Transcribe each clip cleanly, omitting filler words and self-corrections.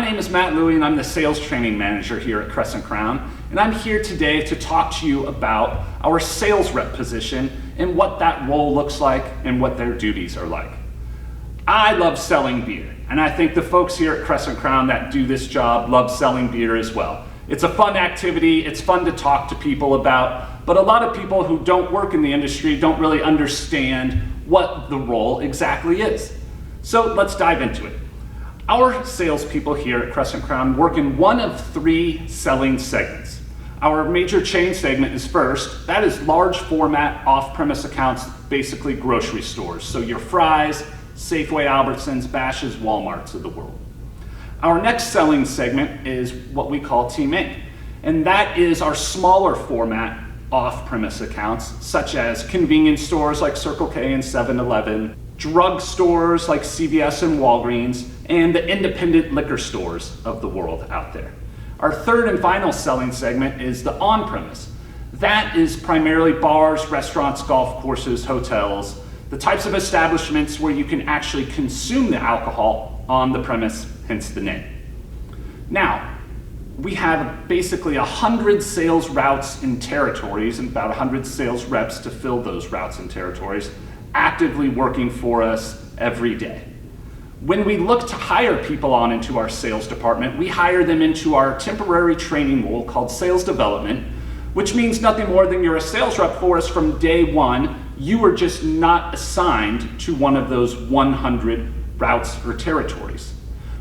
name is Matt Louie and I'm the sales training manager here at Crescent Crown, and I'm here today to talk to you about our sales rep position and what that role looks like and what their duties are like. I love selling beer, and I think the folks here at Crescent Crown that do this job love selling beer as well. It's a fun activity, it's fun to talk to people about, but a lot of people who don't work in the industry don't really understand what the role exactly is. So let's dive into it. Our salespeople here at Crescent Crown work in one of three selling segments. Our major chain segment is first. That is large format off-premise accounts, basically grocery stores. So your Fry's, Safeway, Albertsons, Bash's, Walmarts of the world. Our next selling segment is what we call Team Inc. And that is our smaller format off-premise accounts, such as convenience stores like Circle K and 7-Eleven, drug stores like CVS and Walgreens, and the independent liquor stores of the world out there. Our third and final selling segment is the on-premise. That is primarily bars, restaurants, golf courses, hotels, the types of establishments where you can actually consume the alcohol on the premise, hence the name. Now, we have basically 100 sales routes and territories and about 100 sales reps to fill those routes and territories actively working for us every day. When we look to hire people on into our sales department, we hire them into our temporary training role called sales development, which means nothing more than you're a sales rep for us from day one. You are just not assigned to one of those 100 routes or territories.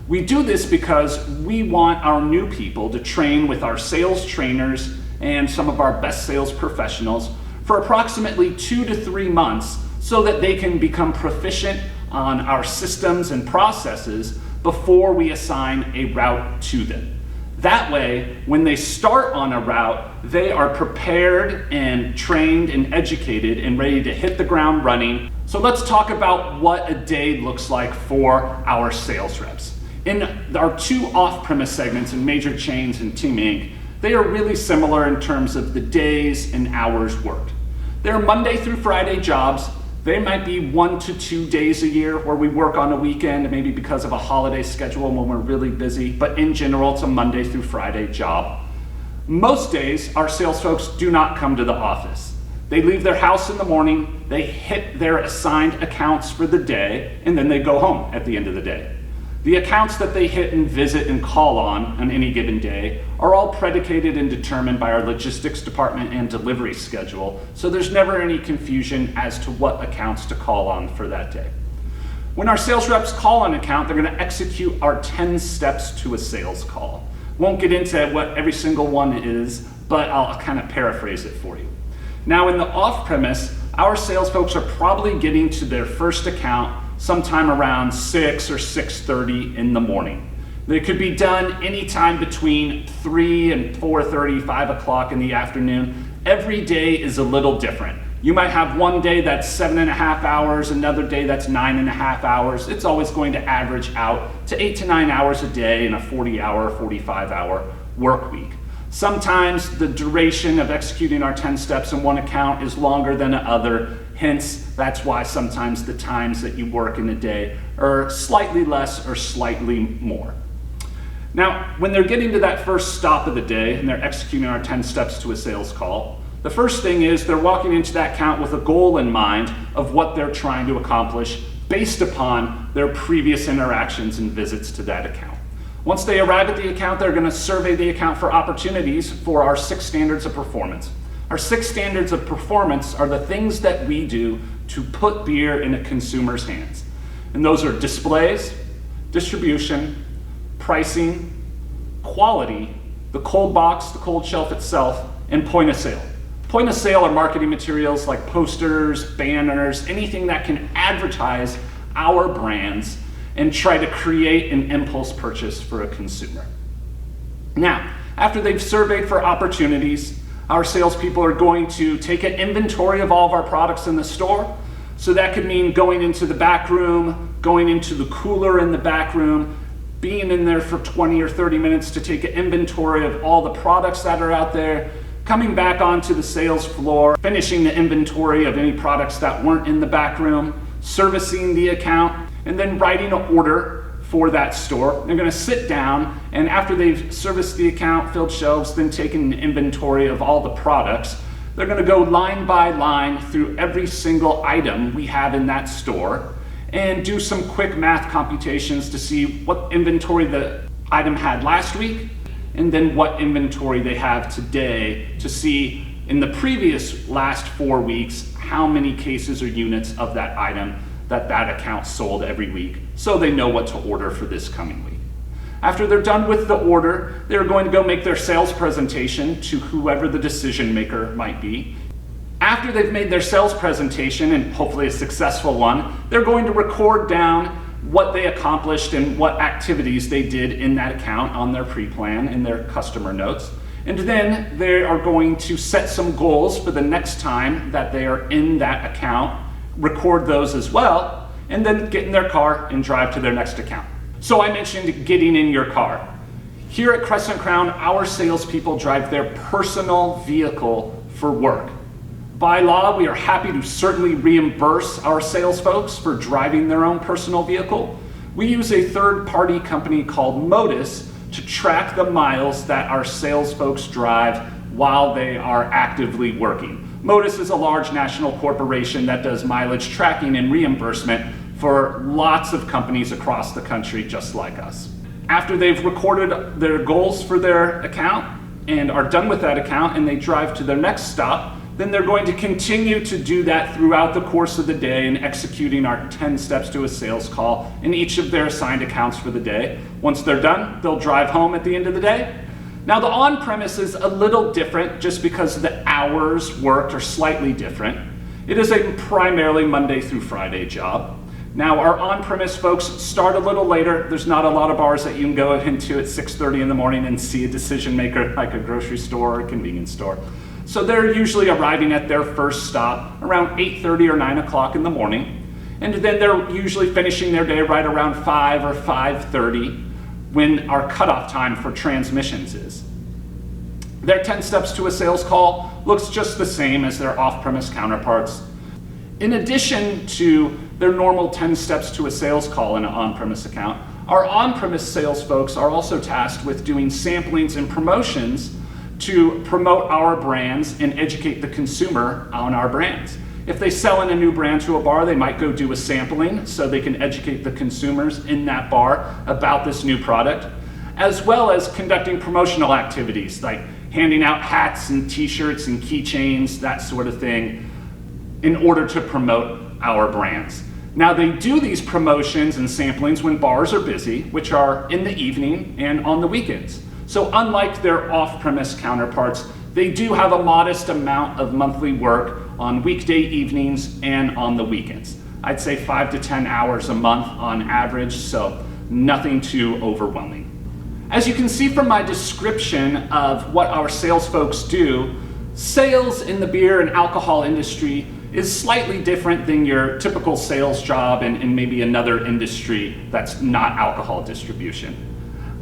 We do this because we want our new people to train with our sales trainers and some of our best sales professionals for approximately 2 to 3 months so that they can become proficient on our systems and processes before we assign a route to them. That way, when they start on a route, they are prepared and trained and educated and ready to hit the ground running. So let's talk about what a day looks like for our sales reps. In our two off-premise segments in major chains and Team Inc., they are really similar in terms of the days and hours worked. They're Monday through Friday jobs. They might be 1 to 2 days a year where we work on a weekend, maybe because of a holiday schedule when we're really busy, but in general, it's a Monday through Friday job. Most days, our sales folks do not come to the office. They leave their house in the morning, they hit their assigned accounts for the day, and then they go home at the end of the day. The accounts that they hit and visit and call on any given day are all predicated and determined by our logistics department and delivery schedule, so there's never any confusion as to what accounts to call on for that day. When our sales reps call an account, they're going to execute our 10 steps to a sales call. Won't get into what every single one is, but I'll kind of paraphrase it for you. Now in the off-premise, our sales folks are probably getting to their first account sometime around 6 or 6:30 in the morning. They could be done anytime between 3 and 4:30, 5 o'clock in the afternoon. Every day is a little different. You might have one day that's 7.5 hours, another day that's 9.5 hours. It's always going to average out to 8 to 9 hours a day in a 40-hour, 45-hour work week. Sometimes the duration of executing our 10 steps in one account is longer than another. Hence, that's why sometimes the times that you work in a day are slightly less or slightly more. Now, when they're getting to that first stop of the day and they're executing our 10 steps to a sales call, the first thing is they're walking into that account with a goal in mind of what they're trying to accomplish based upon their previous interactions and visits to that account. Once they arrive at the account, they're going to survey the account for opportunities for our 6 standards of performance. Our 6 standards of performance are the things that we do to put beer in a consumer's hands. And those are displays, distribution, pricing, quality, the cold box, the cold shelf itself, and point of sale. Point of sale are marketing materials like posters, banners, anything that can advertise our brands and try to create an impulse purchase for a consumer. Now, after they've surveyed for opportunities, our salespeople are going to take an inventory of all of our products in the store. So that could mean going into the back room, going into the cooler in the back room, being in there for 20 or 30 minutes to take an inventory of all the products that are out there, coming back onto the sales floor, finishing the inventory of any products that weren't in the back room, servicing the account, and then writing an order for that store. They're going to sit down, and after they've serviced the account, filled shelves, then taken an inventory of all the products, they're going to go line by line through every single item we have in that store and do some quick math computations to see what inventory the item had last week and then what inventory they have today to see in the previous last 4 weeks how many cases or units of that item that account sold every week, so they know what to order for this coming week. After they're done with the order, they're going to go make their sales presentation to whoever the decision maker might be. After they've made their sales presentation, and hopefully a successful one, they're going to record down what they accomplished and what activities they did in that account on their pre-plan in their customer notes. And then they are going to set some goals for the next time that they are in that account, record those as well, and then get in their car and drive to their next account. So I mentioned getting in your car. Here at Crescent Crown, our salespeople drive their personal vehicle for work. By law, we are happy to certainly reimburse our sales folks for driving their own personal vehicle. We use a third-party company called Modus to track the miles that our sales folks drive while they are actively working. Modus is a large national corporation that does mileage tracking and reimbursement for lots of companies across the country just like us. After they've recorded their goals for their account and are done with that account and they drive to their next stop, then they're going to continue to do that throughout the course of the day and executing our 10 steps to a sales call in each of their assigned accounts for the day. Once they're done, they'll drive home at the end of the day. Now the on-premise is a little different just because the hours worked are slightly different. It is a primarily Monday through Friday job. Now our on-premise folks start a little later. There's not a lot of bars that you can go into at 6:30 in the morning and see a decision maker like a grocery store or a convenience store. So they're usually arriving at their first stop around 8:30 or 9 o'clock in the morning. And then they're usually finishing their day right around 5 or 5:30 when our cutoff time for transmissions is. Their 10 steps to a sales call looks just the same as their off-premise counterparts. In addition to their normal 10 steps to a sales call in an on-premise account, our on-premise sales folks are also tasked with doing samplings and promotions to promote our brands and educate the consumer on our brands. If they sell in a new brand to a bar, they might go do a sampling so they can educate the consumers in that bar about this new product, as well as conducting promotional activities like handing out hats and t-shirts and keychains, that sort of thing, in order to promote our brands. Now they do these promotions and samplings when bars are busy, which are in the evening and on the weekends. So unlike their off-premise counterparts, they do have a modest amount of monthly work on weekday evenings and on the weekends. I'd say 5 to 10 hours a month on average, so nothing too overwhelming. As you can see from my description of what our sales folks do, sales in the beer and alcohol industry is slightly different than your typical sales job in maybe another industry that's not alcohol distribution.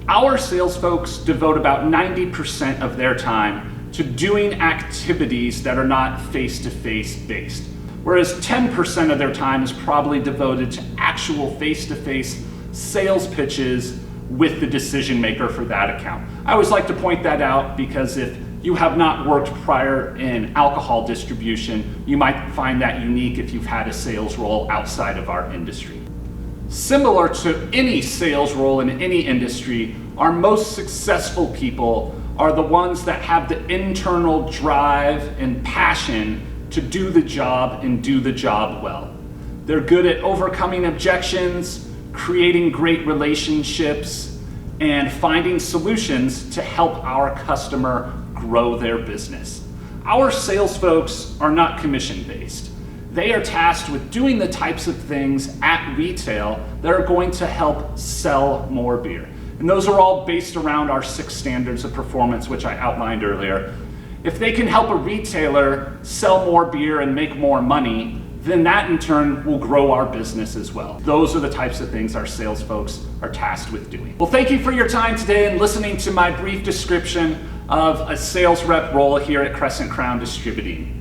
Our sales folks devote about 90% of their time to doing activities that are not face-to-face based, whereas 10% of their time is probably devoted to actual face-to-face sales pitches with the decision maker for that account. I always like to point that out because if you have not worked prior in alcohol distribution, you might find that unique if you've had a sales role outside of our industry. Similar to any sales role in any industry, our most successful people are the ones that have the internal drive and passion to do the job and do the job well. They're good at overcoming objections, creating great relationships, and finding solutions to help our customer grow their business. Our sales folks are not commission-based. They are tasked with doing the types of things at retail that are going to help sell more beer. And those are all based around our 6 standards of performance, which I outlined earlier. If they can help a retailer sell more beer and make more money, then that in turn will grow our business as well. Those are the types of things our sales folks are tasked with doing. Well, thank you for your time today and listening to my brief description of a sales rep role here at Crescent Crown Distributing.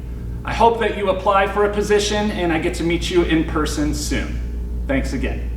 I hope that you apply for a position and I get to meet you in person soon. Thanks again.